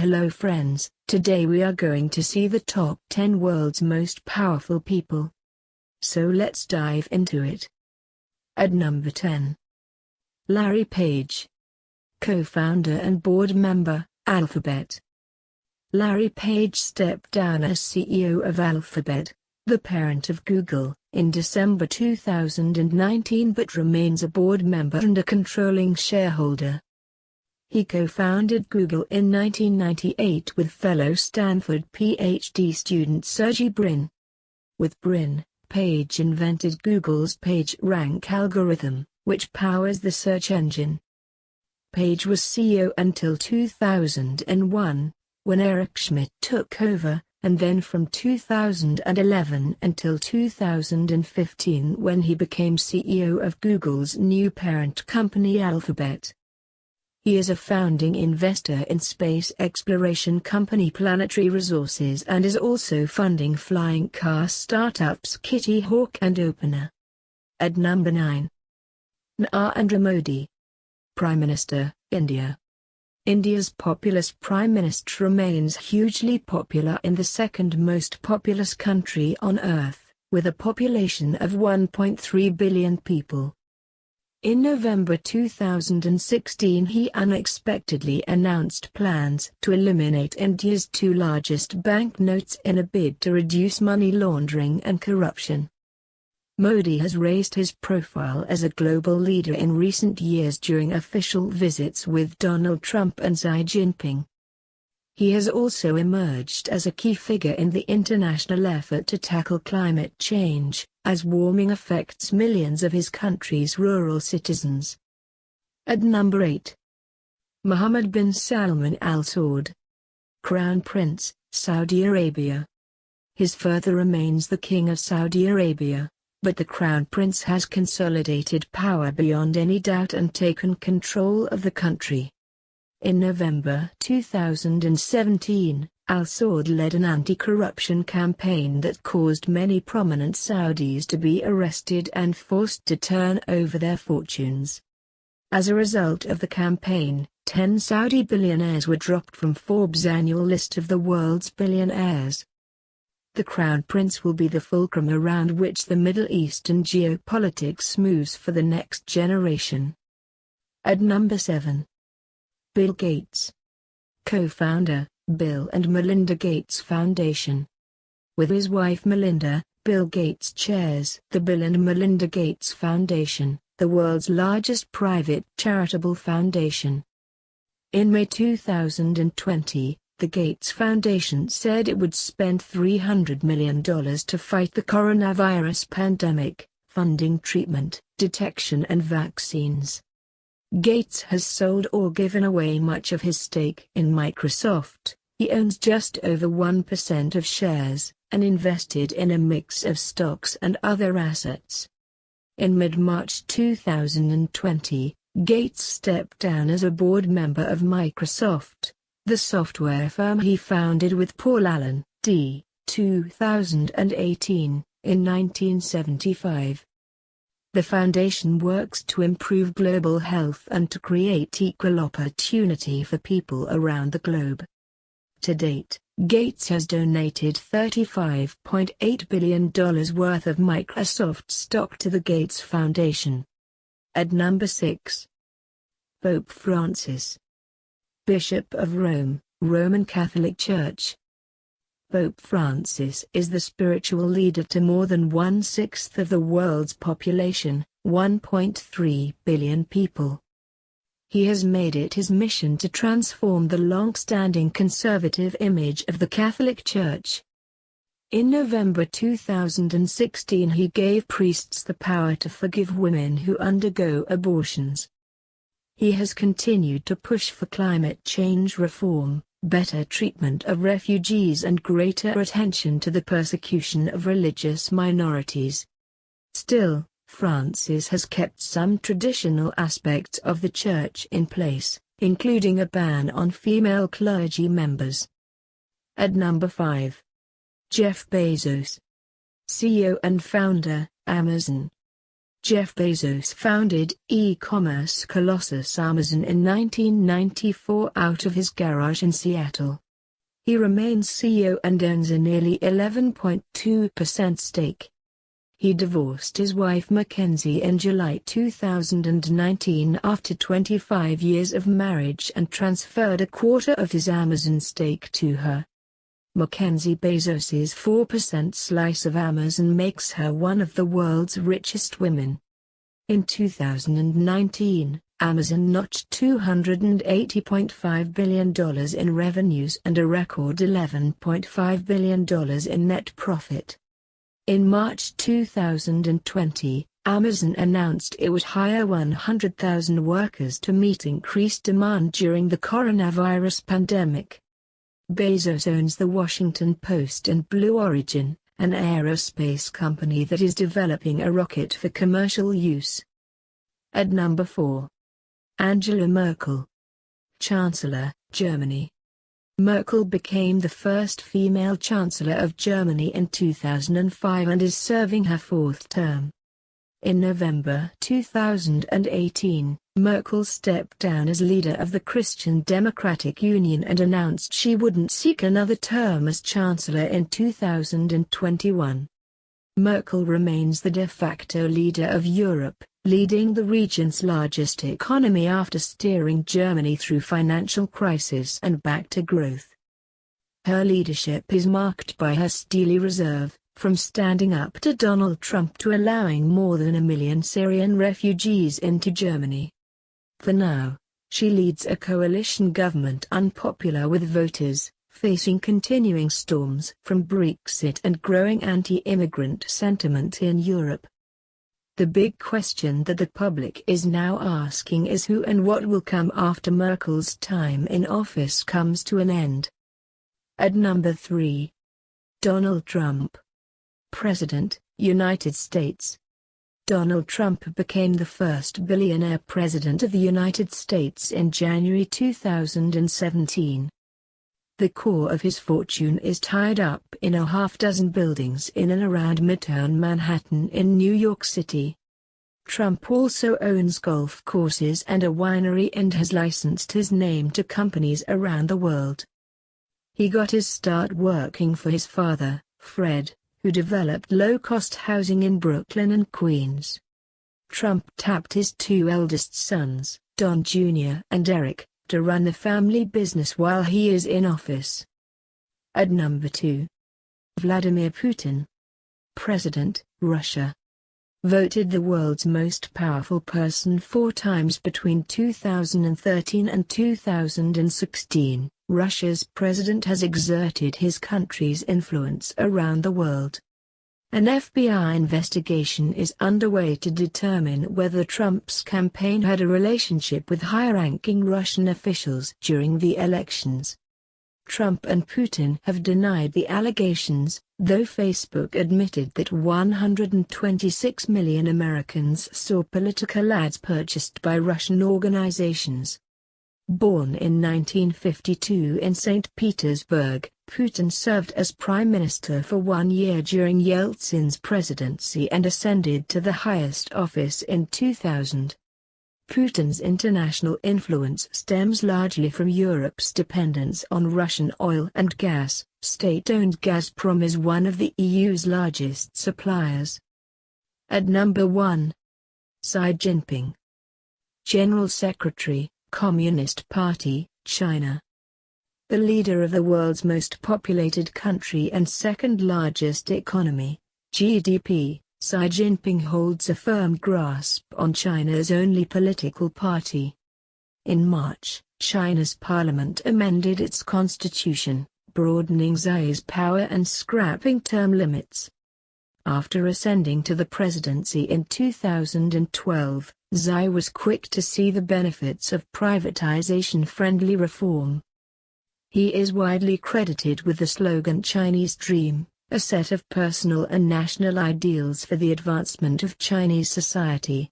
Hello friends, today we are going to see the top 10 world's most powerful people. So let's dive into it. At number 10. Larry Page. Co-founder and board member, Alphabet. Larry Page stepped down as CEO of Alphabet, the parent of Google, in December 2019 but remains a board member and a controlling shareholder. He co-founded Google in 1998 with fellow Stanford PhD student Sergey Brin. With Brin, Page invented Google's PageRank algorithm, which powers the search engine. Page was CEO until 2001, when Eric Schmidt took over, and then from 2011 until 2015 when he became CEO of Google's new parent company Alphabet. He is a founding investor in space exploration company Planetary Resources and is also funding flying car startups Kitty Hawk and Opener. At number 9. Narendra Modi. Prime Minister, India. India's populist Prime Minister remains hugely popular in the second most populous country on earth, with a population of 1.3 billion people. In November 2016 he unexpectedly announced plans to eliminate India's two largest banknotes in a bid to reduce money laundering and corruption. Modi has raised his profile as a global leader in recent years during official visits with Donald Trump and Xi Jinping. He has also emerged as a key figure in the international effort to tackle climate change, as warming affects millions of his country's rural citizens. At number 8. Mohammed bin Salman Al Saud. Crown Prince, Saudi Arabia. His father remains the King of Saudi Arabia, but the Crown Prince has consolidated power beyond any doubt and taken control of the country. In November 2017, Al Saud led an anti-corruption campaign that caused many prominent Saudis to be arrested and forced to turn over their fortunes. As a result of the campaign, 10 Saudi billionaires were dropped from Forbes' annual list of the world's billionaires. The Crown Prince will be the fulcrum around which the Middle Eastern geopolitics moves for the next generation. At number 7. Bill Gates. Co-founder, Bill and Melinda Gates Foundation. With his wife Melinda, Bill Gates chairs the Bill and Melinda Gates Foundation, the world's largest private charitable foundation. In May 2020, the Gates Foundation said it would spend $300 million to fight the coronavirus pandemic, funding treatment, detection and vaccines. Gates has sold or given away much of his stake in Microsoft. He owns just over 1% of shares, and invested in a mix of stocks and other assets. In mid-March 2020, Gates stepped down as a board member of Microsoft, the software firm he founded with Paul Allen, d. 2018, in 1975. The foundation works to improve global health and to create equal opportunity for people around the globe. To date, Gates has donated $35.8 billion worth of Microsoft stock to the Gates Foundation. At number 6. Pope Francis. Bishop of Rome, Roman Catholic Church. Pope Francis is the spiritual leader to more than 1/6 of the world's population, 1.3 billion people. He has made it his mission to transform the long-standing conservative image of the Catholic Church. In November 2016 he gave priests the power to forgive women who undergo abortions. He has continued to push for climate change reform, better treatment of refugees and greater attention to the persecution of religious minorities. Still, Francis has kept some traditional aspects of the Church in place, including a ban on female clergy members. At number 5. Jeff Bezos. CEO and founder, Amazon. Jeff Bezos founded e-commerce colossus Amazon in 1994 out of his garage in Seattle. He remains CEO and owns a nearly 11.2% stake. He divorced his wife Mackenzie in July 2019 after 25 years of marriage and transferred a quarter of his Amazon stake to her. Mackenzie Bezos's 4% slice of Amazon makes her one of the world's richest women. In 2019, Amazon notched $280.5 billion in revenues and a record $11.5 billion in net profit. In March 2020, Amazon announced it would hire 100,000 workers to meet increased demand during the coronavirus pandemic. Bezos owns the Washington Post and Blue Origin, an aerospace company that is developing a rocket for commercial use. At number 4. Angela Merkel, Chancellor, Germany. Merkel became the first female Chancellor of Germany in 2005 and is serving her fourth term. In November 2018, Merkel stepped down as leader of the Christian Democratic Union and announced she wouldn't seek another term as Chancellor in 2021. Merkel remains the de facto leader of Europe, leading the region's largest economy after steering Germany through financial crisis and back to growth. Her leadership is marked by her steely reserve, from standing up to Donald Trump to allowing more than 1 million Syrian refugees into Germany. For now, she leads a coalition government unpopular with voters, facing continuing storms from Brexit and growing anti-immigrant sentiment in Europe. The big question that the public is now asking is who and what will come after Merkel's time in office comes to an end. At number 3. Donald Trump, President, United States. Donald Trump became the first billionaire president of the United States in January 2017. The core of his fortune is tied up in a half-dozen buildings in and around Midtown Manhattan in New York City. Trump also owns golf courses and a winery and has licensed his name to companies around the world. He got his start working for his father, Fred, who developed low-cost housing in Brooklyn and Queens. Trump tapped his two eldest sons, Don Jr. and Eric, to run the family business while he is in office. At number 2. Vladimir Putin, President, Russia. Voted the world's most powerful person 4 times between 2013 and 2016, Russia's president has exerted his country's influence around the world. An FBI investigation is underway to determine whether Trump's campaign had a relationship with high-ranking Russian officials during the elections. Trump and Putin have denied the allegations, though Facebook admitted that 126 million Americans saw political ads purchased by Russian organizations. Born in 1952 in St. Petersburg, Putin served as prime minister for 1 year during Yeltsin's presidency and ascended to the highest office in 2000. Putin's international influence stems largely from Europe's dependence on Russian oil and gas. State-owned Gazprom is one of the EU's largest suppliers. At number 1. Xi Jinping, General Secretary, Communist Party, China. The leader of the world's most populated country and second-largest economy, GDP, Xi Jinping holds a firm grasp on China's only political party. In March, China's parliament amended its constitution, broadening Xi's power and scrapping term limits. After ascending to the presidency in 2012, Xi was quick to see the benefits of privatization-friendly reform. He is widely credited with the slogan Chinese Dream, a set of personal and national ideals for the advancement of Chinese society.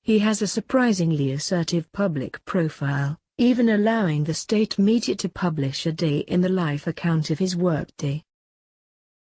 He has a surprisingly assertive public profile, even allowing the state media to publish a day-in-the-life account of his workday.